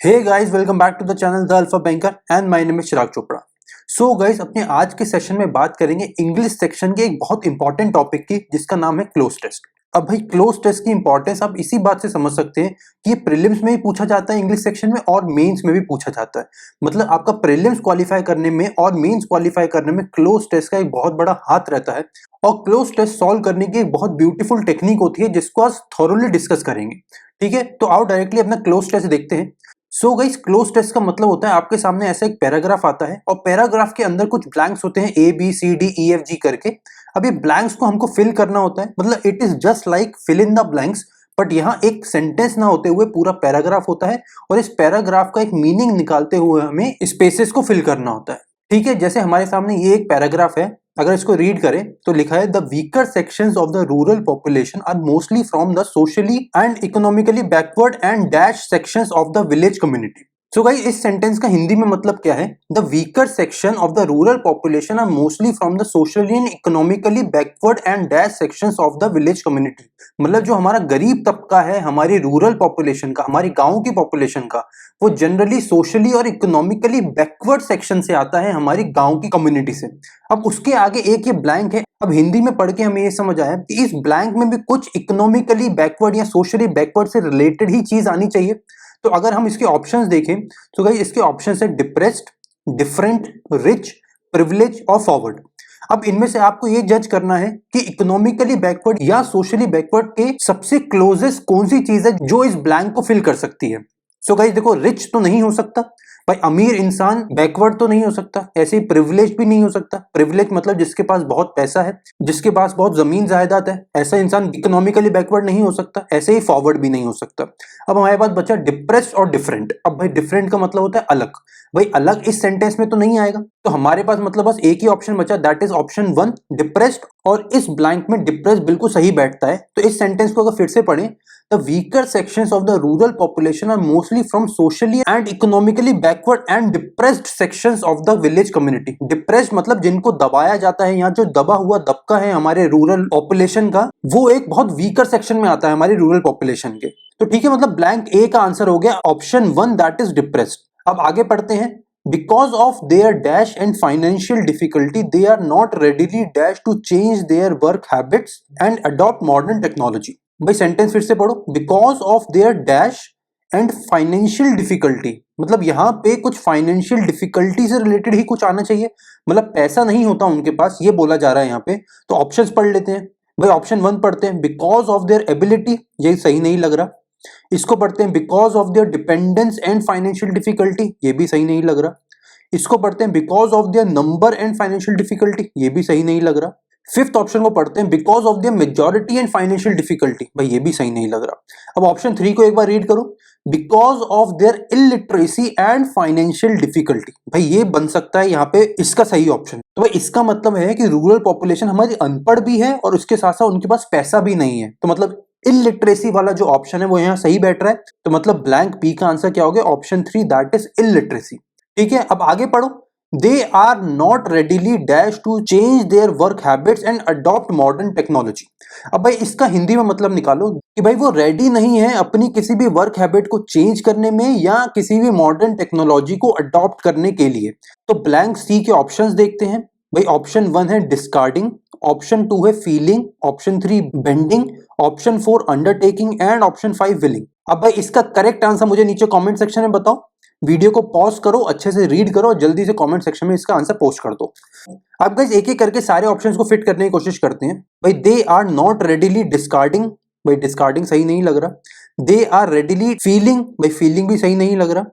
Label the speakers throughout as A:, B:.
A: Hey guys, welcome back to the channel the Alpha Banker and my name is Chirag Chopra. So guys, अपने आज के session में बात करेंगे इंग्लिश सेक्शन के एक बहुत इंपॉर्टेंट टॉपिक की, जिसका नाम है क्लोज टेस्ट। अब भाई, क्लोज टेस्ट की इंपॉर्टेंस आप इसी बात से समझ सकते हैं कि ये प्रीलिम्स में ही पूछा जाता है इंग्लिश सेक्शन में, और मेंस में भी पूछा जाता है। मतलब आपका प्रीलिम्स क्वालिफाई करने में और मेंस क्वालिफाई करने में क्लोज टेस्ट का एक बहुत बड़ा हाथ रहता है। और क्लोज टेस्ट सॉल्व करने की एक बहुत ब्यूटीफुल टेक्निक होती है, जिसको आज थॉरोली डिस्कस करेंगे। ठीक है, तो आओ डायरेक्टली अपना क्लोज टेस्ट देखते हैं। सो गाइस, क्लोज टेस्ट का मतलब होता है आपके सामने ऐसा एक पैराग्राफ आता है और पैराग्राफ के अंदर कुछ ब्लैंक्स होते हैं, ABCDEFG करके। अब ये ब्लैंक्स को हमको फिल करना होता है, मतलब it is just like fill in the blanks. But यहाँ एक सेंटेंस ना होते हुए पूरा पैराग्राफ होता है, और इस पैराग्राफ का एक मीनिंग निकालते हुए हमें स्पेसेस को फिल करना होता है। ठीक है, जैसे हमारे सामने ये एक पैराग्राफ है, अगर इसको रीड करें तो लिखा है the weaker sections of the rural population are mostly from the socially and economically backward and dash sections of the village community. So guys, इस सेंटेंस का हिंदी में मतलब क्या है? The weaker section of the rural population are mostly from the socially and economically backward and dash sections of the village community. मतलब जो हमारा गरीब तबका है, हमारी रूरल पॉपुलेशन का, हमारी गांव की पॉपुलेशन का, वो जनरली सोशली और इकोनॉमिकली बैकवर्ड सेक्शन से आता है, हमारी गांव की कम्युनिटी से। अब उसके आगे एक ये ब्लैंक है। अब हिंदी में पढ़ के हमें ये समझ आया कि इस ब्लैंक में भी कुछ इकोनॉमिकली बैकवर्ड या सोशली बैकवर्ड से रिलेटेड ही चीज आनी चाहिए। तो अगर हम इसके ऑप्शंस देखें तो गाइस, इसके ऑप्शंस है डिप्रेस्ड, डिफरेंट, रिच, प्रिविलेज और फॉरवर्ड। अब इनमें से आपको ये जज करना है कि इकोनॉमिकली बैकवर्ड या सोशली बैकवर्ड के सबसे क्लोजेस्ट कौन सी चीज है जो इस ब्लैंक को फिल कर सकती है। सो गाइस देखो, रिच तो नहीं हो सकता भाई, अमीर इंसान बैकवर्ड तो नहीं हो सकता, ऐसे ही प्रिविलेज भी नहीं हो सकता। प्रिविलेज मतलब जिसके पास बहुत पैसा है, जिसके पास बहुत जमीन जायदाद है, ऐसा इंसान इकोनॉमिकली बैकवर्ड नहीं हो सकता। ऐसे ही फॉरवर्ड भी नहीं हो सकता। अब हमारे पास बचा डिप्रेस्ड और डिफरेंट। अब भाई, डिफरेंट का मतलब होता है अलग। भाई अलग इस सेंटेंस में तो नहीं आएगा, तो हमारे पास मतलब बस एक ही ऑप्शन बचा, दैट इज ऑप्शन 1 डिप्रेस्ड। और इस ब्लैंक में डिप्रेस्ड बिल्कुल सही बैठता है। तो इस सेंटेंस को अगर फिर से पढ़ें, the weaker sections of the rural population are mostly from socially and economically backward and depressed sections of the village community. Depressed मतलब जिनको दबाया जाता है, यहाँ जो दबा हुआ दबका है हमारे रूरल पॉपुलेशन का, वो एक बहुत वीकर सेक्शन में आता है हमारी रूरल पॉपुलेशन के। तो ठीक है, मतलब ब्लैंक ए का आंसर हो गया ऑप्शन 1, दैट इज डिप्रेस्ड। अब आगे पढ़ते हैं। Because of their dash and financial difficulty, they are not readily dash to change their work habits and adopt modern technology. भाई सेंटेंस फिर से पढ़ो। Because of their dash and financial difficulty, मतलब यहाँ पे कुछ फाइनेंशियल डिफिकल्टी से related ही कुछ आना चाहिए। मतलब पैसा नहीं होता उनके पास, ये बोला जा रहा है यहाँ पे। तो ऑप्शंस पढ़ लेते हैं। भाई ऑप्शन 1 पढ़ते हैं, बिकॉज ऑफ देयर एबिलिटी, ये सही नहीं लग रहा। इसको पढ़ते हैं because of their dependence and financial difficulty, ये भी सही नहीं लग रहा। इसको पढ़ते हैं because of their number and financial difficulty, ये भी सही नहीं लग रहा। फिफ्थ ऑप्शन को पढ़ते हैं because of their majority and financial difficulty, भाई ये भी सही नहीं लग रहा। अब ऑप्शन 3 को एक बार रीड करो, because of their illiteracy and financial difficulty, भाई ये बन सकता है यहाँ पे इसका सही ऑप्शन। तो भाई इसका मतलब है कि रूरल पॉपुलेशन हमारी अनपढ़ भी है और उसके साथ साथ उनके पास पैसा भी नहीं है। तो मतलब इलिटरेसी वाला जो ऑप्शन है वो यहाँ सही बैठ रहा है। तो मतलब ब्लैंक पी का आंसर क्या हो गया? Option 3, that is illiteracy. ठीक है, अब आगे पढ़ो। They are not readily dash to change their work habits and adopt modern technology. अब भाई इसका हिंदी में मतलब निकालो कि भाई वो रेडी नहीं है अपनी किसी भी वर्क हैबिट को चेंज करने में या किसी भी मॉडर्न टेक्नोलॉजी को अडॉप्ट करने के लिए। तो ब्लैंक सी के ऑप्शंस देखते हैं। भाई ऑप्शन 1 है डिस्कार्डिंग, ऑप्शन 2 है feeling, option 3 bending, option 4 undertaking and option 5 willing. अब भाई इसका करेक्ट आंसर मुझे नीचे कमेंट सेक्शन में बताओ। वीडियो को पॉज करो, अच्छे से रीड करो, जल्दी से कमेंट सेक्शन में इसका आंसर पोस्ट कर दो। अब गाइस एक एक करके सारे ऑप्शंस को फिट करने की कोशिश करते हैं। भाई they are not readily discarding, भाई डिस्कार्डिंग सही नहीं लग रहा। दे आर रेडीली फीलिंग, भाई फीलिंग भी सही नहीं लग रहा।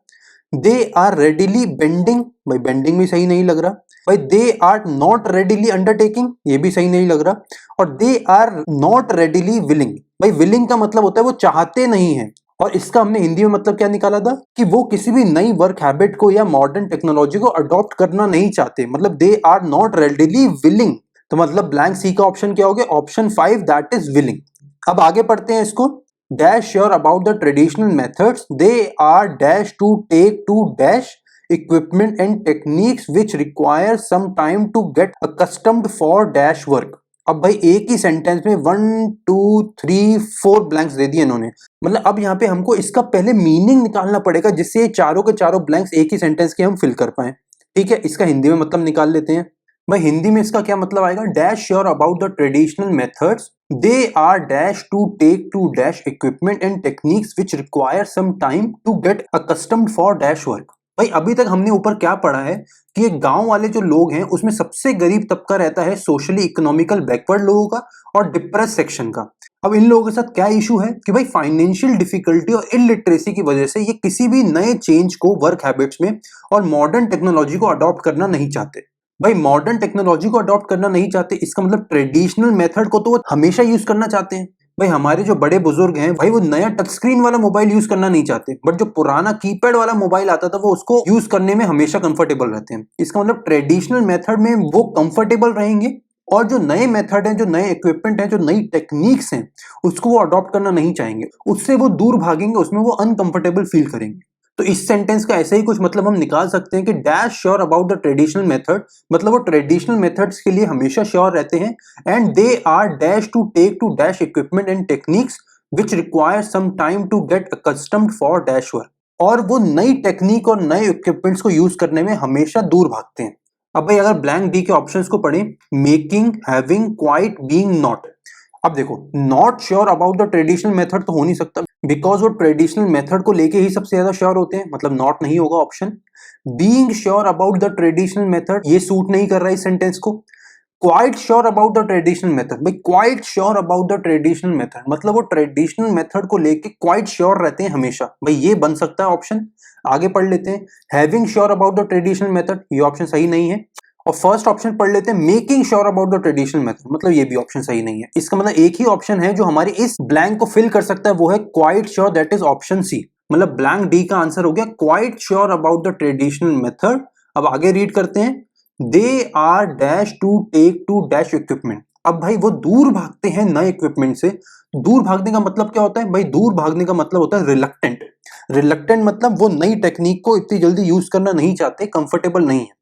A: दे आर रेडीली बेंडिंग, भाई बेंडिंग भी सही नहीं लग रहा। भाई they are not readily undertaking, ये भी सही नहीं लग रहा। और they are not readily willing, भाई विलिंग का मतलब होता है वो चाहते नहीं है, और इसका हमने हिंदी में मतलब क्या निकाला था कि वो किसी भी नई वर्क हैबिट को या मॉडर्न टेक्नोलॉजी को अडॉप्ट करना नहीं चाहते। मतलब they are not readily willing. तो मतलब ब्लैंक सी का ऑप्शन क्या हो गया? Option 5, that is willing. अब आगे पढ़ते हैं इसको। Dash sure about the traditional methods, they are dash to take to dash equipment and techniques which require some time to get accustomed for dash work। अब भाई एक ही सेंटेंस में 1 2 3 4 blanks दे दिए इन्होंने, मतलब अब यहाँ पे हमको इसका पहले मीनिंग निकालना पड़ेगा जिससे ये चारों के चारों ब्लैंक्स एक ही सेंटेंस के हम फिल कर पाए। ठीक है, इसका हिंदी में मतलब निकाल लेते हैं। भाई हिंदी में इसका क्या मतलब आएगा, dash sure about the traditional methods, they are dash to take to dash equipment and techniques which require some time to get accustomed for dash work. भाई अभी तक हमने ऊपर क्या पढ़ा है कि ये गांव वाले जो लोग हैं उसमें सबसे गरीब तबका रहता है सोशली इकोनॉमिकल बैकवर्ड लोगों का और डिप्रेस सेक्शन का। अब इन लोगों के साथ क्या इशू है कि भाई फाइनेंशियल डिफिकल्टी और इलिटरेसी की वजह से ये किसी भी नए चेंज को वर्क हैबिट्स में और मॉडर्न टेक्नोलॉजी को अडॉप्ट करना नहीं चाहते। भाई मॉडर्न टेक्नोलॉजी को अडॉप्ट करना नहीं चाहते इसका मतलब ट्रेडिशनल मेथड को तो वो हमेशा यूज करना चाहते हैं। भाई हमारे जो बड़े बुजुर्ग हैं भाई वो नया टच स्क्रीन वाला मोबाइल यूज करना नहीं चाहते, बट जो पुराना कीपैड वाला मोबाइल आता था वो उसको यूज करने में हमेशा कंफर्टेबल रहते हैं। इसका मतलब ट्रेडिशनल मेथड में वो कंफर्टेबल रहेंगे और जो नए मेथड हैं, जो नए इक्विपमेंट हैं, जो नई टेक्निक्स हैं उसको वो अडॉप्ट करना नहीं चाहेंगे, उससे वो दूर भागेंगे, उसमें वो अनकंफर्टेबल फील करेंगे। तो इस सेंटेंस का ऐसे ही कुछ मतलब हम निकाल सकते हैं कि dash sure about the traditional method, मतलब वो ट्रेडिशनल मेथड्स के लिए हमेशा श्योर रहते हैं, and they are dash to take to dash equipment and techniques which require some time to get accustomed for dash work, और वो नई टेक्निक और नए इक्विपमेंट्स को यूज करने में हमेशा दूर भागते हैं। अब भाई अगर ब्लैंक डी के ऑप्शंस को पढ़ें, making, having, quite, being, not. अब देखो not sure about the traditional method तो हो नहीं सकता बिकॉज वो ट्रेडिशनल मेथड को लेके ही सबसे ज्यादा श्योर होते हैं, मतलब नॉट नहीं होगा option. Being sure about the traditional method ये सूट नहीं कर रहा है इस सेंटेंस को। Quite sure about the traditional method, भाई quite sure about the traditional method मतलब वो ट्रेडिशनल मेथड को लेके क्वाइट श्योर रहते हैं हमेशा, भाई ये बन सकता है ऑप्शन। आगे पढ़ लेते हैं, having sure about the traditional method, ये ऑप्शन सही नहीं है। और फर्स्ट ऑप्शन पढ़ लेते हैं, making sure about the traditional method, मतलब ये भी ऑप्शन सही नहीं है। इसका मतलब एक ही ऑप्शन है जो हमारी इस ब्लैंक को फिल कर सकता है, वो है quite sure, that is option C. मतलब ब्लैंक डी का आंसर हो गया quite sure about the traditional method. अब आगे रीड करते हैं, they are dash to take to dash equipment. अब भाई वो दूर भागते हैं नए इक्विपमेंट से। दूर भागने का मतलब क्या होता है भाई, दूर भागने का मतलब होता है रिलक्टेंट। रिलक्टेंट मतलब वो नई टेक्निक को इतनी जल्दी यूज करना नहीं चाहते, कंफर्टेबल नहीं है।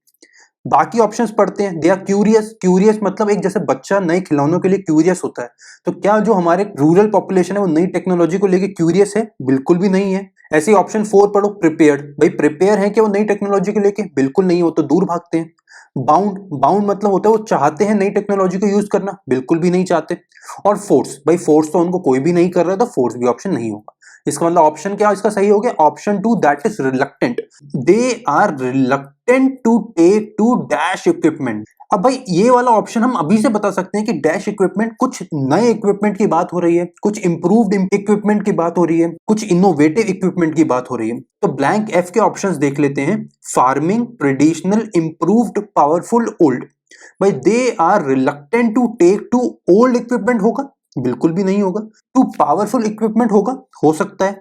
A: बाकी ऑप्शंस पढ़ते हैं, दे आर क्यूरियस। क्यूरियस मतलब एक जैसे बच्चा नए खिलौनों के लिए क्यूरियस होता है, तो क्या जो हमारे रूरल पॉपुलेशन है वो नई टेक्नोलॉजी को लेके क्यूरियस है? बिल्कुल भी नहीं है। ऐसे ही ऑप्शन 4 पढ़ो, प्रिपेयर्ड। भाई प्रिपेयर है कि वो नई टेक्नोलॉजी को लेके? बिल्कुल नहीं, हो तो दूर भागते हैं। बाउंड, बाउंड मतलब होता है वो चाहते हैं नई टेक्नोलॉजी को यूज करना? बिल्कुल भी नहीं चाहते। और फोर्स, भाई फोर्स तो उनको कोई भी नहीं कर रहा है, तो फोर्स भी ऑप्शन नहीं होगा। इसका मतलब ऑप्शन क्या इसका सही हो गया, option 2, that is reluctant. They are reluctant to take to dash equipment. अब भाई ये वाला ऑप्शन हम अभी से बता सकते हैं कि डैश इक्विपमेंट, कुछ नए इक्विपमेंट की बात हो रही है, कुछ इंप्रूव्ड इक्विपमेंट की बात हो रही है, कुछ इनोवेटिव इक्विपमेंट की बात हो रही है। तो ब्लैंक एफ के ऑप्शंस देख लेते हैं, farming, traditional, improved, powerful, old. भाई they are reluctant to take to old equipment होगा? बिल्कुल भी नहीं होगा। टू पावरफुल इक्विपमेंट होगा? हो सकता है।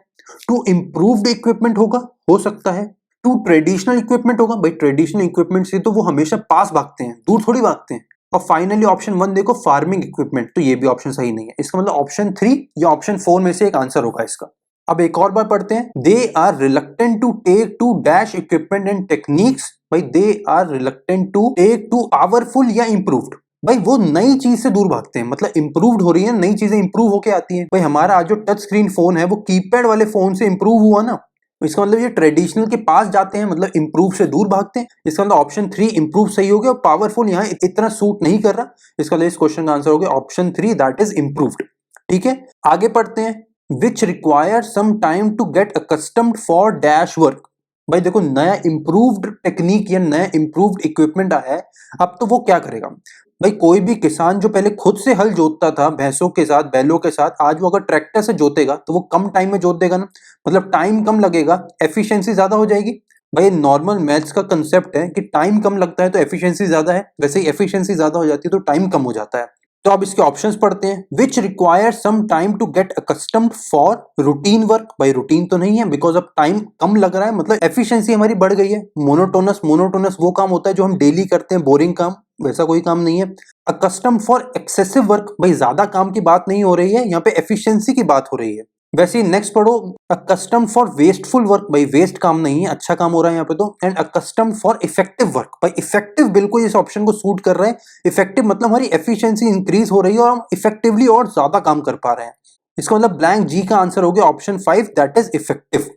A: टू इंप्रूव्ड इक्विपमेंट होगा? हो सकता है। टू ट्रेडिशनल इक्विपमेंट होगा? भाई ट्रेडिशनल इक्विपमेंट से तो वो हमेशा पास भागते हैं, दूर थोड़ी भागते हैं। और फाइनली ऑप्शन 1 देखो, फार्मिंग इक्विपमेंट, तो ये भी ऑप्शन सही नहीं है। इसका मतलब ऑप्शन 3 या ऑप्शन 4 में से एक आंसर होगा इसका। अब एक और बार पढ़ते हैं, they are reluctant to take to dash equipment and techniques. भाई they are reluctant to take to powerful या इंप्रूव्ड। भाई वो नई चीज से दूर भागते हैं, मतलब इंप्रूव्ड हो रही है, नई चीजें इंप्रूव होके आती हैं। भाई हमारा आज जो टच स्क्रीन फोन है वो कीपैड वाले फोन से इंप्रूव हुआ ना, इसका मतलब ये ट्रेडिशनल के पास जाते हैं, मतलब इंप्रूव से दूर भागते हैं। इसका मतलब ऑप्शन 3 इंप्रूव सही हो गया, और पावरफुल यहाँ इतना सूट नहीं कर रहा। इसका मतलब इस क्वेश्चन का आंसर हो गया ऑप्शन 3, दैट इज इंप्रूव्ड। ठीक है, आगे पढ़ते हैं, which require some time to get accustomed for dash work. भाई देखो नया इंप्रूव्ड टेक्निक या नया इंप्रूव्ड इक्विपमेंट आया है, अब तो वो क्या करेगा। भाई कोई भी किसान जो पहले खुद से हल जोतता था भैंसों के साथ, बैलों के साथ, आज वो अगर ट्रैक्टर से जोतेगा तो वो कम टाइम में जोत देगा ना, मतलब टाइम कम लगेगा, एफिशिएंसी ज्यादा हो जाएगी। भाई नॉर्मल मैथ्स का कंसेप्ट है कि टाइम कम लगता है तो एफिशिएंसी ज्यादा है, वैसे ही एफिशिएंसी ज्यादा हो जाती है तो टाइम कम हो जाता है। तो अब इसके ऑप्शंस पढ़ते हैं, which require some time to get accustomed for routine work. भाई रूटीन तो नहीं है, बिकॉज अब टाइम कम लग रहा है, मतलब एफिशिएंसी हमारी बढ़ गई है। मोनोटोनस, मोनोटोनस वो काम होता है जो हम डेली करते हैं, बोरिंग काम, वैसा कोई काम नहीं है। अकस्टम फॉर एक्सेसिव वर्क, भाई ज्यादा काम की बात नहीं हो रही है यहाँ पे, एफिशिएंसी की बात हो रही है। वैसे ही नेक्स्ट पढ़ो, अकस्टम्ड फॉर वेस्टफुल वर्क, भाई वेस्ट काम नहीं है, अच्छा काम हो रहा है यहाँ पे तो। And accustomed for effective work, भाई इफेक्टिव बिल्कुल इस ऑप्शन को सूट कर रहा है। इफेक्टिव मतलब हमारी एफिशिएंसी इंक्रीज हो रही है और हम इफेक्टिवली और ज्यादा काम कर पा रहे हैं। इसका मतलब ब्लैंक जी का आंसर हो गया ऑप्शन 5, दैट इज इफेक्टिव।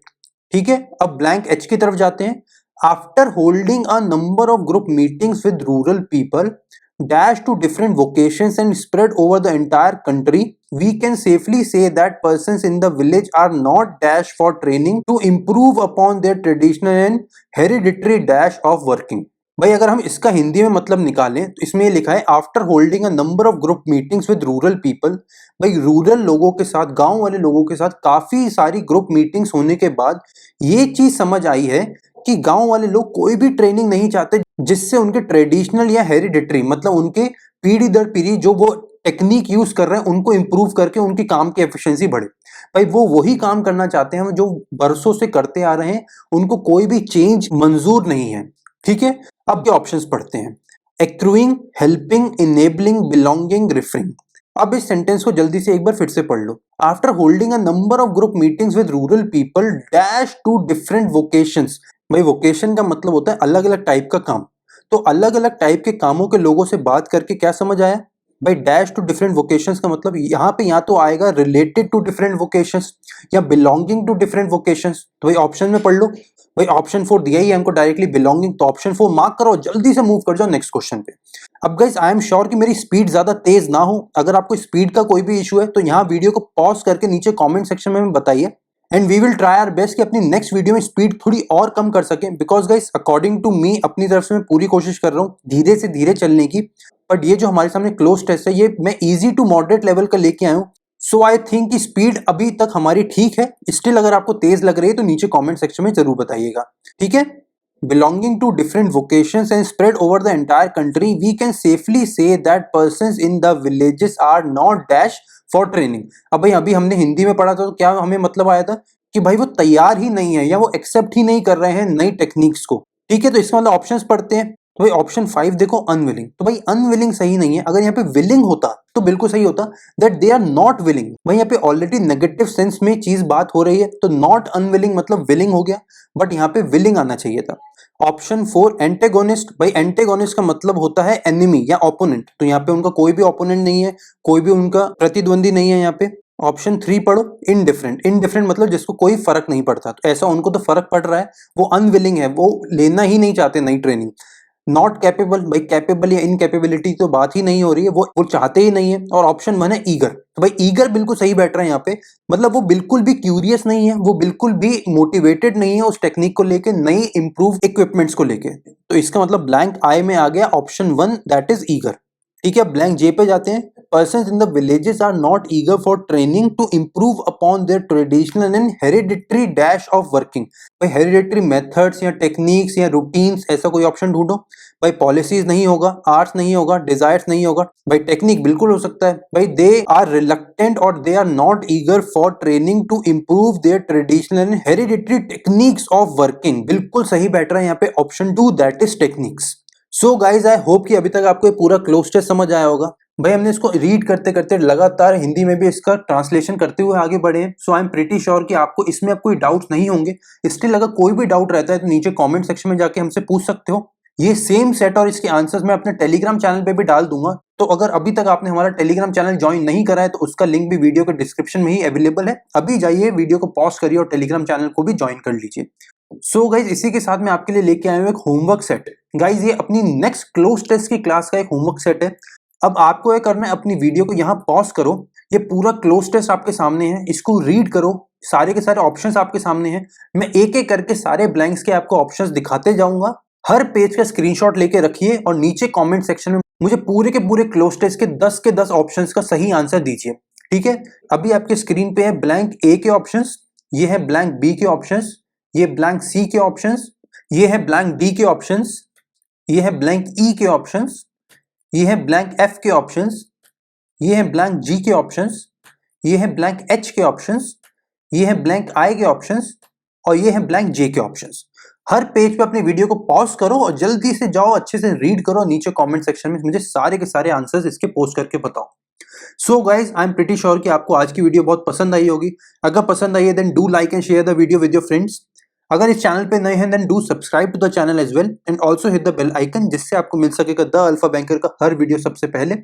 A: ठीक है, अब ब्लैंक एच की तरफ जाते हैं। After holding a number of group meetings with rural people dash to different vocations and spread over the entire country, we can safely say that persons in the village are not dash for training to improve upon their traditional and hereditary dash of working। भाई अगर हम इसका हिंदी में मतलब निकालें तो इसमें ये लिखा है after holding a number of group meetings with rural people. भाई रूरल लोगों के साथ, गांव वाले लोगों के साथ काफी सारी ग्रुप मीटिंग्स होने के बाद ये चीज समझ आई है कि गांव वाले लोग कोई भी ट्रेनिंग नहीं चाहते जिससे उनके ट्रेडिशनल या हेरिडिटरी मतलब उनके पीढ़ी दर पीढ़ी जो वो टेक्निक यूज कर रहे हैं उनको इंप्रूव करके उनकी काम की एफिशिएंसी बढ़े। भाई वो वही काम करना चाहते हैं जो बरसों से करते आ रहे हैं, उनको कोई भी चेंज मंजूर नहीं है। ठीक है, अब ये ऑप्शंस पढ़ते हैं। Accruing, helping, enabling, belonging, referring. अब इस सेंटेंस को जल्दी से एक बार फिर से पढ़ लो। After holding a number of group meetings with rural people dash to different vocations. भाई वोकेशन का मतलब होता है अलग अलग टाइप का काम। तो अलग अलग टाइप के कामों के लोगों से बात करके क्या समझ आया? भाई डैश टू डिफरेंट वोकेशंस का मतलब यहाँ पे या तो आएगा रिलेटेड टू डिफरेंट वोकेशंस या बिलोंगिंग टू डिफरेंट वोकेशंस। तो भाई ऑप्शन में पढ़ लो। भाई ऑप्शन 4 दिया ही है हमको डायरेक्टली बिलोंगिंग, तो ऑप्शन 4 मार्क करो, जल्दी से मूव कर जाओ नेक्स्ट क्वेश्चन पे। अब गाइस आई एम श्योर कि मेरी स्पीड ज्यादा तेज ना हो। अगर आपको स्पीड का कोई भी इशू है तो यहाँ वीडियो को पॉज करके नीचे कमेंट सेक्शन में बताइए and we will try our best कि अपनी नेक्स्ट वीडियो में स्पीड थोड़ी और कम कर सकें। Because guys according to me अपनी तरफ से मैं पूरी कोशिश कर रहा हूँ धीरे से धीरे चलने की, बट ये जो हमारे सामने क्लोज टेस्ट है ये मैं इजी टू मॉडरेट लेवल का लेके आया हूँ। सो आई थिंक कि स्पीड अभी तक हमारी ठीक है। स्टिल अगर आपको तेज लग रही है तो नीचे कमेंट सेक्शन में जरूर बताइएगा। ठीक है, belonging to different vocations and spread over the entire country, we can safely say that persons in the villages are not dash for training। अब भाई अभी हमने हिंदी में पढ़ा था तो क्या हमें मतलब आया था कि भाई वो तैयार ही नहीं है या वो एक्सेप्ट ही नहीं कर रहे हैं नई टेक्निक्स को। ठीक है, तो इसका मतलब ऑप्शंस पढ़ते हैं। तो भाई ऑप्शन 5 देखो अनविलिंग, तो भाई अनविलिंग सही नहीं है। अगर यहाँ पे विलिंग होता तो बिल्कुल सही होता, that they are not willing. भाई यहाँ पे ऑलरेडी नेगेटिव सेंस में चीज बात हो रही है तो नॉट अनविलिंग मतलब विलिंग हो गया, बट यहाँ पे विलिंग आना चाहिए था। ऑप्शन 4 एंटेगोनिस्ट, भाई एंटेगोनिस्ट का मतलब होता है एनिमी या ओपोनेंट, तो यहाँ पे उनका कोई भी ओपोनेंट नहीं है, कोई भी उनका प्रतिद्वंदी नहीं है यहाँ पे। ऑप्शन 3 पढ़ो इनडिफरेंट, इनडिफरेंट मतलब जिसको कोई फर्क नहीं पड़ता, तो ऐसा उनको तो फर्क पड़ रहा है, वो अनविलिंग है, वो लेना ही नहीं चाहते नई ट्रेनिंग। नॉट कैपेबल, भाई कैपेबल या इनकैपेबिलिटी तो बात ही नहीं हो रही है, वो चाहते ही नहीं है। और ऑप्शन 1 है ईगर, तो भाई ईगर बिल्कुल सही बैठ रहा है यहाँ पे, मतलब वो बिल्कुल भी क्यूरियस नहीं है, वो बिल्कुल भी मोटिवेटेड नहीं है उस टेक्निक को लेके, नई इंप्रूव इक्विपमेंट्स को लेके। तो इसका मतलब ब्लैंक आई में आ गया ऑप्शन 1 दैट इज ईगर। ठीक है, ब्लैंक जे पे जाते हैं। Persons in the villages are not eager for training to improve upon their traditional and hereditary dash of working. भाई हेरिडिटरी मेथड्स या टेक्निक्स या रूटीन्स, ऐसा कोई ऑप्शन ढूंढो। भाई पॉलिसीज नहीं होगा, आर्ट्स नहीं होगा, डिजायर्स नहीं होगा, भाई टेक्निक बिल्कुल हो सकता है। भाई दे आर रिलक्टेंट और they are not eager for training to improve their traditional and hereditary techniques of working, बिल्कुल सही बैठ रहा है यहाँ पे option 2 that is techniques. So guys I hope कि अभी तक आपको ये पूरा क्लोज टेस्ट समझ आया होगा। भाई हमने इसको रीड करते करते लगातार हिंदी में भी इसका ट्रांसलेशन करते हुए आगे बढ़े हैं। सो आई एम प्रीटी श्योर कि आपको इसमें अब कोई डाउट नहीं होंगे। स्टिल अगर कोई भी डाउट रहता है तो नीचे कमेंट सेक्शन में जाके हमसे पूछ सकते हो। ये सेम सेट और इसके आंसर्स मैं अपने टेलीग्राम चैनल पे भी डाल दूंगा, तो अगर अभी तक आपने हमारा टेलीग्राम चैनल ज्वाइन नहीं करा है तो उसका लिंक भी वीडियो के डिस्क्रिप्शन में ही अवेलेबल है। अभी जाइए, वीडियो को पॉज करिए और टेलीग्राम चैनल को भी ज्वाइन कर लीजिए। सो गाइज इसी के साथ मैं आपके लिए लेके आया हूँ एक होमवर्क सेट। गाइज ये अपनी नेक्स्ट क्लोज टेस्ट की क्लास का एक होमवर्क सेट है। अब आपको ये करना है, अपनी वीडियो को यहाँ पॉज करो, ये पूरा क्लोज टेस्ट आपके सामने है, इसको रीड करो, सारे के सारे ऑप्शंस आपके सामने हैं। मैं एक एक करके सारे ब्लैंक्स के आपको ऑप्शंस दिखाते जाऊंगा। हर पेज का स्क्रीनशॉट लेके रखिए और नीचे कमेंट सेक्शन में मुझे पूरे के पूरे क्लोज टेस्ट के 10 के 10 ऑप्शंस का सही आंसर दीजिए। ठीक है, अभी आपके स्क्रीन पे है ब्लैंक ए के ऑप्शंस, ये है ब्लैंक बी के ऑप्शंस, ये ब्लैंक सी के ऑप्शंस, ये है ब्लैंक डी के ऑप्शंस, ये है ब्लैंक ई के ऑप्शंस, ये है ब्लैंक एफ के ऑप्शंस, ये है ब्लैंक जी के ऑप्शंस, ये है ब्लैंक एच के ऑप्शंस, ये है ब्लैंक आई के ऑप्शंस और ये है ब्लैंक जे के ऑप्शंस। हर पेज पे अपनी वीडियो को पॉज करो और जल्दी से जाओ, अच्छे से रीड करो, नीचे कमेंट सेक्शन में मुझे सारे के सारे आंसर्स इसके पोस्ट करके बताओ। सो guys I am pretty sure कि आपको आज की वीडियो बहुत पसंद आई होगी। अगर पसंद आई है then do like and share the video with your friends. अगर इस चैनल पे नए हैं then do subscribe to the channel as well and also hit the bell icon, जिससे आपको मिल सकेगा द अल्फा बैंकर का हर वीडियो सबसे पहले।